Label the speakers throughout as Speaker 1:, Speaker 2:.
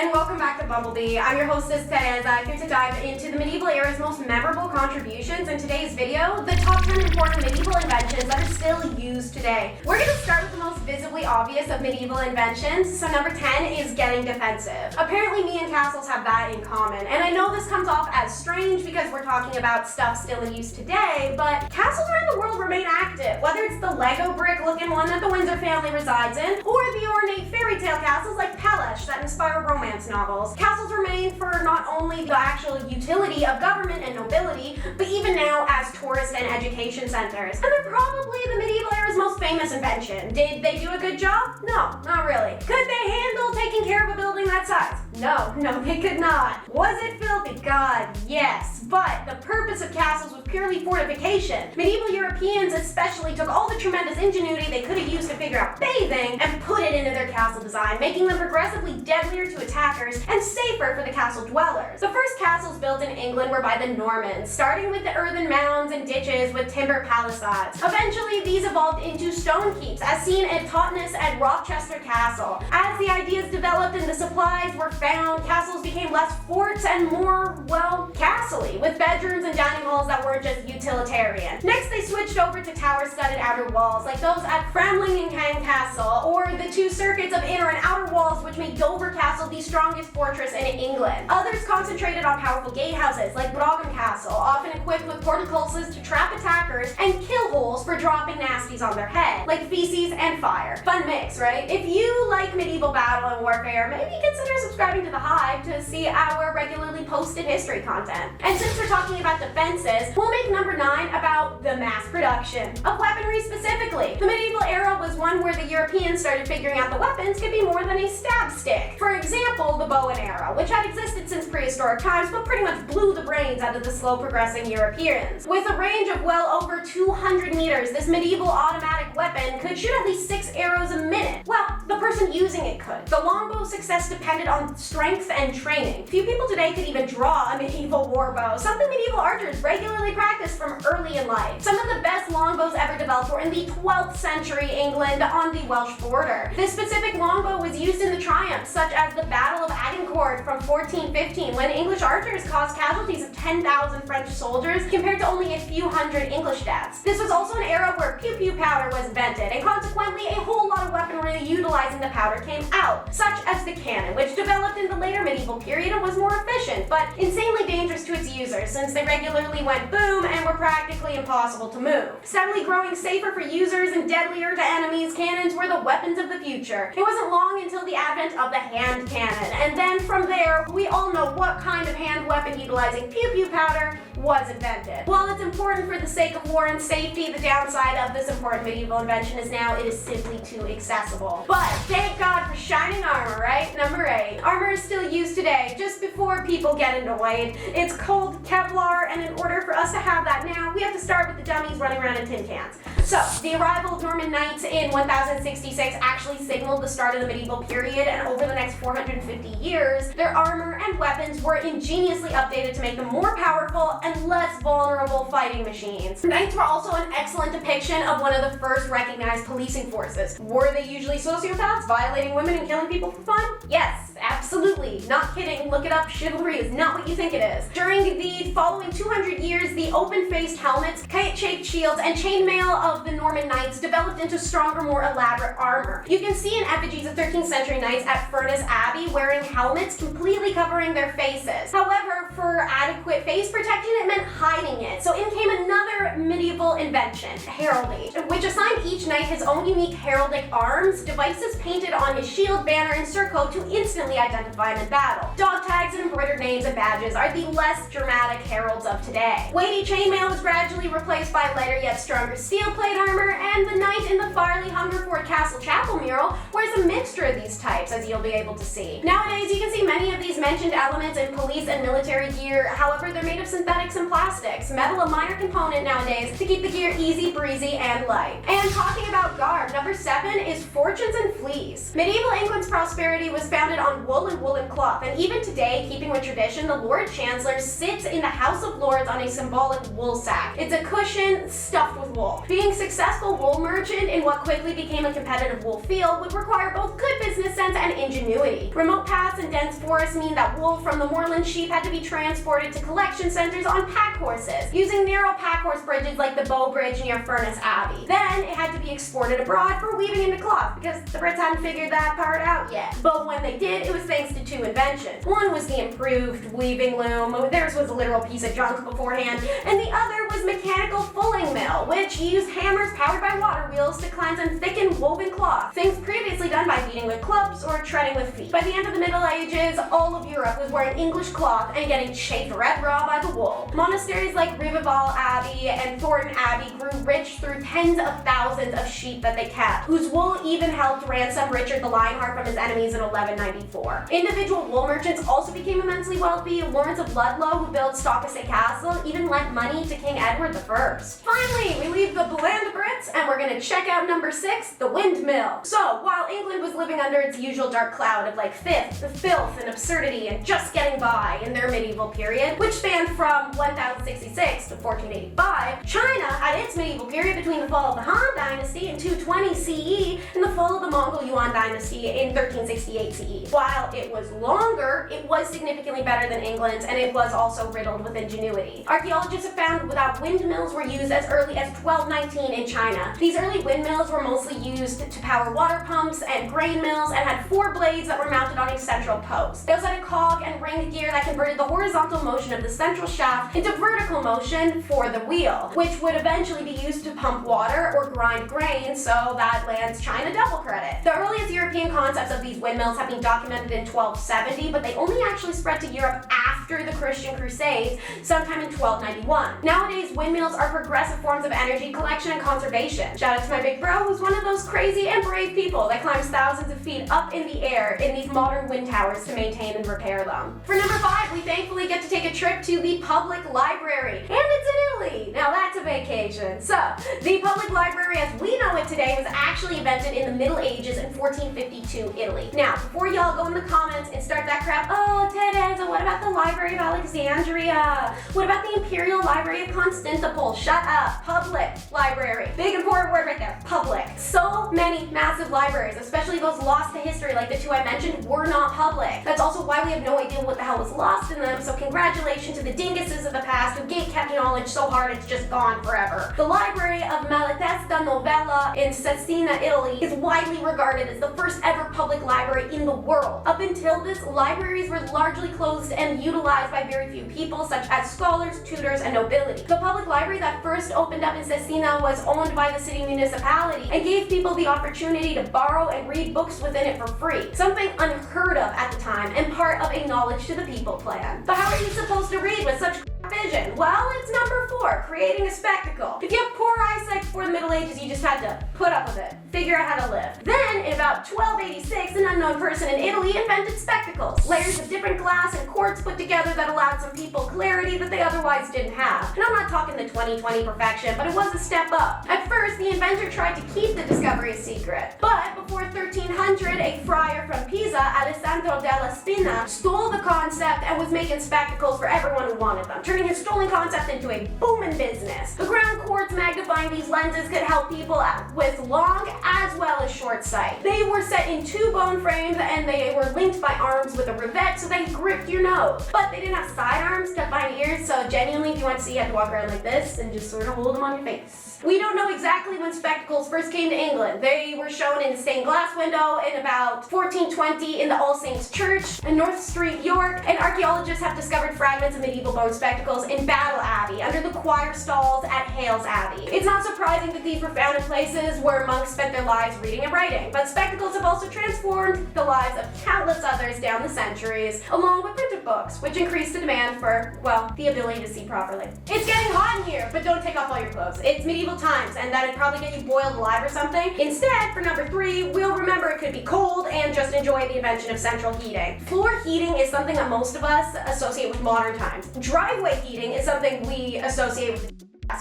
Speaker 1: and welcome back to Bumblebee. I'm your hostess, Tereza, here to dive into the medieval era's most memorable contributions. In today's video, the top 10 important medieval inventions that are still used today. We're going to start with the most visibly obvious of medieval inventions. So number 10 is getting defensive. Apparently me and castles have that in common, and I know this comes off as strange because we're talking about stuff still in use today, but castles around the world remain active, whether it's the Lego brick-looking one that the Windsor family resides in, or the ornate fairy tale castles like Pellesh that inspire romance novels. Castles remain for not only the actual utility of government and nobility, but even now as tourist and education centers. And they're probably the medieval era's most famous invention. Did they do a good job? No, not really. Could they handle taking care of a building that size? No, they could not. Was it filthy? God, yes. But the purpose of castles was purely fortification. Medieval Europeans especially took all the tremendous ingenuity they could have used to figure out bathing and put it into their castle design, making them progressively deadlier to attackers and safer for the castle dwellers. The first castles built in England were by the Normans, starting with the earthen mounds and ditches with timber palisades. Eventually, these evolved into stone keeps, as seen at Totnes and Rochester Castle. As the ideas developed and the supplies were found, castles became less forts and more, well, castle-y, with bedrooms and dining halls that weren't just utilitarian. Next, they switched over to tower-studded outer walls, like those at Framlingham Castle, or the two circuits of inner and outer walls, which made Dover Castle the strongest fortress in England. Others concentrated on powerful gatehouses, like Brougham Castle, often equipped with portcullises to trap attackers and kill holes for dropping nasties on their head, like feces and fire. Fun mix, right? If you like medieval battle and warfare, maybe consider subscribing to The Hive to see our regularly posted history content. And since we're talking about defenses, we'll make number 9 about the mass production of weaponry specifically. The medieval era was one where the Europeans started figuring out that weapons could be more than a stab stick. For example, the bow and arrow, which had existed since prehistoric times but pretty much blew the brains out of the slow progressing Europeans. With a range of well over 200 meters, this medieval automatic weapon could shoot at least 6 arrows a minute. Well, the person using it could. The longbow's success depended on strength and training. Few people today could even draw a medieval war bow, something medieval archers regularly practiced from early in life. Some of the best longbows ever developed were in the 12th century England on the Welsh border. This specific longbow was used in the triumphs such as the Battle of Agincourt from 1415, when English archers caused casualties of 10,000 French soldiers compared to only a few hundred English deaths. This was also an era where pew-pew powder was invented, and consequently a whole lot of weaponry utilizing the powder came out, such as the cannon, which developed in the later medieval period and was more efficient, but insanely dangerous to its users since they regularly went boom and were practically impossible to move. Steadily growing safer for users and deadlier to enemies, cannons were the weapons of the future. It wasn't long until the advent of the hand cannon, and then from there, we all know what kind of hand weapon utilizing pew-pew powder was invented. While it's important for the sake of war and safety, the downside of this important medieval invention is now it is simply too accessible. But thank God for shining armor, right? Number 8. Armor is still used today, just before people get annoyed. It's called Kevlar, and in order for us to have that now, we have to start with the dummies running around in tin cans. So, the arrival of Norman knights in 1066 actually signaled the start of the medieval period, and over the next 450 years, their armor and weapons were ingeniously updated to make them more powerful and less vulnerable fighting machines. Knights were also an excellent depiction of one of the first recognized policing forces. Were they usually sociopaths violating women and killing people for fun? Yes, absolutely. Not kidding. Look it up. Chivalry is not what you think it is. During the following 200 years, the open-faced helmets, kite-shaped shields, and chainmail of the Norman knights developed into stronger, more elaborate armor. You can see in effigies of 13th century knights at Furness Abbey wearing helmets completely covering their faces. However, for adequate face protection, it meant hiding it. So in came another medieval invention, heraldry, which assigned each knight his own unique heraldic arms, devices painted on his shield, banner, and surcoat to instantly identify him in battle. Dog tags and embroidered names and badges are the less dramatic heralds of today. Weighty chainmail was gradually replaced by lighter yet stronger steel plate armor, and the knight in the Farley Hungerford Castle Chapel mural wears a mixture of these types, as you'll be able to see. Nowadays, you can see many of these mentioned elements in police and military gear. However, they're made of synthetics and plastics. Metal a minor component nowadays to keep the gear easy, breezy, and light. And talking about garb, number 7 is fortunes and fleece. Medieval England's prosperity was founded on wool wool and woolen cloth, and even today, keeping with tradition, the Lord Chancellor sits in the House of Lords on a symbolic wool sack. It's a cushion stuffed with wool. Being a successful wool merchant in what quickly became a competitive wool field would require both good business sense and ingenuity. Remote paths and dense forests mean that wool from the moorland sheep had to be transported to collection centers on pack horses, using narrow pack horse bridges like the Bow Bridge near Furness Abbey. Then it had to be exported abroad for weaving into cloth, because the Brits hadn't figured that part out yet. But when they did, it was thanks to two inventions. One was the improved weaving loom. Theirs was a literal piece of junk beforehand, and the other was mechanical fulling mill, which used hammers powered by water wheels to cleanse and thicken woven cloth, things previously done by beating with clubs or treading with feet. By the end of the Middle Ages, all of Europe was wearing English cloth and getting chafed red raw by the wool. Monasteries like Riveval Abbey and Thornton Abbey grew rich through tens of thousands of sheep that they kept, whose wool even helped ransom Richard the Lionheart from his enemies in 1194. Individual wool merchants also became immensely wealthy. Lawrence of Ludlow, who built Stockaset Castle, even lent money to King Edward I. Finally, we leave the bland Brits and we're gonna check out number 6, the Windmill. So, while England was living under its usual dark cloud of like filth and absurdity and just getting by in their medieval period, which spanned from 1066 to 1485, China had its medieval period between the fall of the Han Dynasty in 220 CE and the fall of the Mongol Yuan Dynasty in 1368 CE. While it was longer, it was significantly better than England's, and it was also riddled with ingenuity. Archaeologists have found that windmills were used as early as 1219 in China. These early windmills were mostly used to power water pumps and grain mills and had 4 blades that were mounted on a central post. They also had a cog and ring gear that converted the horizontal motion of the central shaft into vertical motion for the wheel, which would eventually be used to pump water or grind grain, so that lands China double credit. The earliest European concepts of these windmills have been documented in 1270, but they only actually spread to Europe after the Christian Crusades, sometime in 1291. Nowadays, windmills are progressive forms of energy collection and conservation. Shout out to my big bro, who's one of those crazy and brave people that climbs thousands of feet up in the air in these modern wind towers to maintain and repair them. For number 5, we thankfully get to take a trip to the public library, and it's in Italy. Now that's a vacation. So, the public library as we know it today was actually invented in the Middle Ages in 1452 Italy. Now, before y'all go in the comments and start that crap, oh, Tereza, what about the Library of Alexandria? What about the Imperial Library of Constantinople? Shut up. Public library. Big important word right there. Public. So many massive libraries, especially those lost to history like the 2 I mentioned, were not public. That's also why we have no idea what the hell was lost in them, so congratulations to the dinguses of the past who gate-kept knowledge so hard it's just gone forever. The Library of Malatesta Novella in Cesena, Italy is widely regarded as the first ever public library in the world. Up until this, libraries were largely closed and utilized by very few people, such as scholars, tutors, and nobility. The public library that first opened up in Cesena was owned by the city municipality and gave people the opportunity to borrow and read books within it for free, something unheard of at the time and part of a knowledge to the people plan. But how are you supposed to read with such vision? Well, it's number 4, creating a spectacle. If you have poor eyesight before the Middle Ages, you just had to put up with it, figure out how to live. Then, in about 1286, an unknown person in Italy invented spectacles, layers of different glass and quartz put together that allowed some people clarity that they otherwise didn't have. And I'm not talking the 20/20 perfection, but it was a step up. At first, the inventor tried to keep the discovery a secret, but before 1300, a friar from Pisa, Alessandro della Spina, stole the concept and was making spectacles for everyone who wanted them, turning his stolen concept into a booming business. The ground quartz magnifying these lenses could help people with long as well as short sight. They were set in 2 bone frames and they were linked by arms with a rivet so they gripped your nose. But they didn't have side arms tucked behind ears, so genuinely if you want to see, you had to walk around like this and just sort of hold them on your face. We don't know exactly when spectacles first came to England. They were shown in a stained glass window in about 1420 in the All Saints Church in North Street, York, and archaeologists have discovered fragments of medieval bone spectacles in Battle Abbey under the choir stalls at Hales Abbey. It's not surprising that these were found in places where monks spent their lives reading and writing, but spectacles have also transformed the lives of countless others down the centuries, along with printed books, which increased the demand for, well, the ability to see properly. It's getting hot in here, but don't take off all your clothes. It's medieval times, and that'd probably get you boiled alive or something. Instead, for number 3, we'll remember it could be cold and just enjoy the invention of central heating. Floor heating is something that most of us associate with modern times. Driveway heating is something we associate with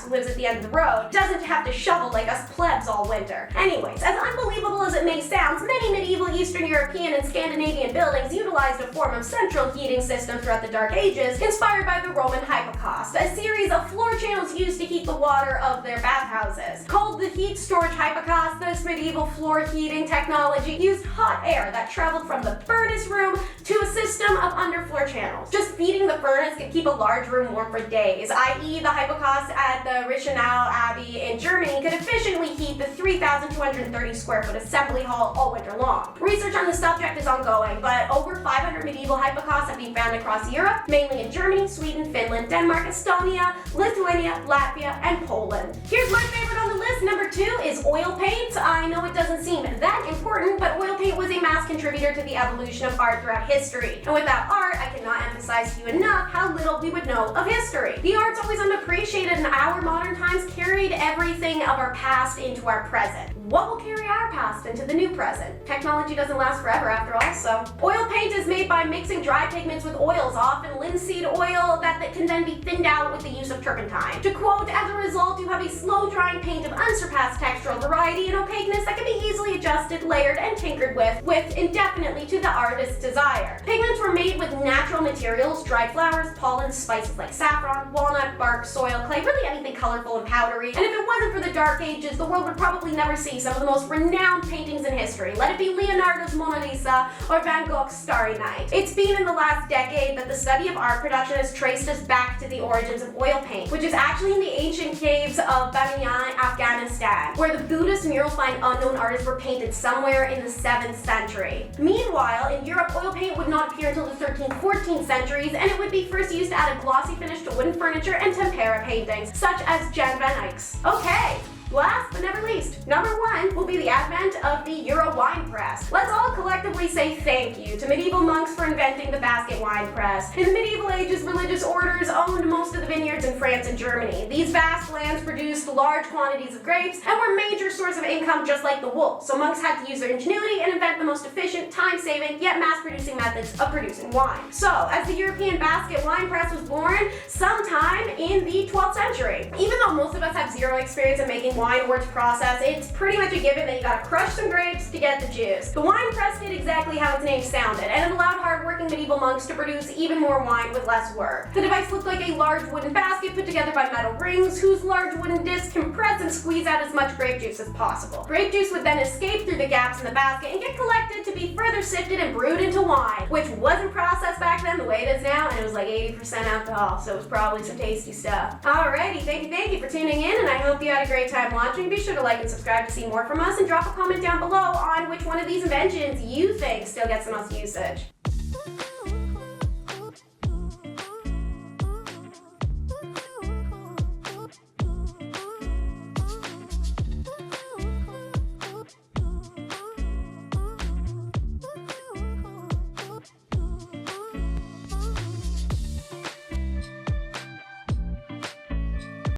Speaker 1: who lives at the end of the road, doesn't have to shovel like us plebs all winter. Anyways, as unbelievable as it may sound, many medieval Eastern European and Scandinavian buildings utilized utilized a form of central heating system throughout the Dark Ages, inspired by the Roman hypocaust, a series of floor channels used to heat the water of their bathhouses. Called the heat storage hypocaust, this medieval floor heating technology used hot air that traveled from the furnace room to a system of underfloor channels. Just feeding the furnace could keep a large room warm for days, i.e. the hypocaust at the Reichenau Abbey in Germany could efficiently heat the 3,230 square foot assembly hall all winter long. Research on the subject is ongoing, but over 500 medieval hypocausts have been found across Europe, mainly in Germany, Sweden, Finland, Denmark, Estonia, Lithuania, Latvia, and Poland. Here's my favorite on the list. Number 2 is oil paint. I know it doesn't seem that important, but oil paint was a mass contributor to the evolution of art throughout history. And without art, I cannot emphasize to you enough how little we would know of history. The art's always unappreciated, and our modern times carried everything of our past into our present. What will carry our past into the new present? Technology doesn't last forever after all, so. Oil paint is made by mixing dry pigments with oils, often linseed oil, that can then be thinned out with the use of turpentine. To quote, as a result, you have a slow-drying paint of unsurpassed textural variety and opaqueness that can be easily adjusted, layered, and tinkered with indefinitely to the artist's desire. Pigments were made with natural materials, dried flowers, pollen, spices like saffron, walnut, bark, soil, clay, really anything colorful and powdery. And if it wasn't for the Dark Ages, the world would probably never see some of the most renowned paintings in history. Let it be Leonardo's Mona Lisa or Van Gogh's Starry Night. It's been in the last decade that the study of art production has traced us back to the origins of oil paint, which is actually in the ancient caves of Bamiyan, Afghanistan, where the Buddhist mural find unknown artists were painted somewhere in the 7th century. Meanwhile, in Europe, oil paint would not appear until the 13th, 14th centuries, and it would be first used to add a glossy finish to wooden furniture and tempera paintings, such as Jan van Eyck's. Okay. Last but never least, number 1 will be the advent of the Euro wine press. Let's all collectively say thank you to medieval monks for inventing the basket wine press. In the medieval ages, religious orders owned most of the vineyards in France and Germany. These vast lands produced large quantities of grapes and were a major source of income just like the wool. So monks had to use their ingenuity and invent the most efficient, time-saving, yet mass-producing methods of producing wine. So, as the European basket wine press was born sometime in the 12th century. Even though most of us have zero experience in making wine or its process, it's pretty much a given that you gotta crush some grapes to get the juice. The wine press did exactly how its name sounded, and it allowed hard-working medieval monks to produce even more wine with less work. The device looked like a large wooden basket put together by metal rings, whose large wooden discs compress and squeeze out as much grape juice as possible. Grape juice would then escape through the gaps in the basket and get collected to be further sifted and brewed into wine, which wasn't processed back then the way it is now, and it was like 80% alcohol, so it was probably some tasty stuff. Alrighty, thank you for tuning in, and I hope you had a great time watching. Be sure to like and subscribe to see more from us, and drop a comment down below on which one of these inventions you think still gets the most usage.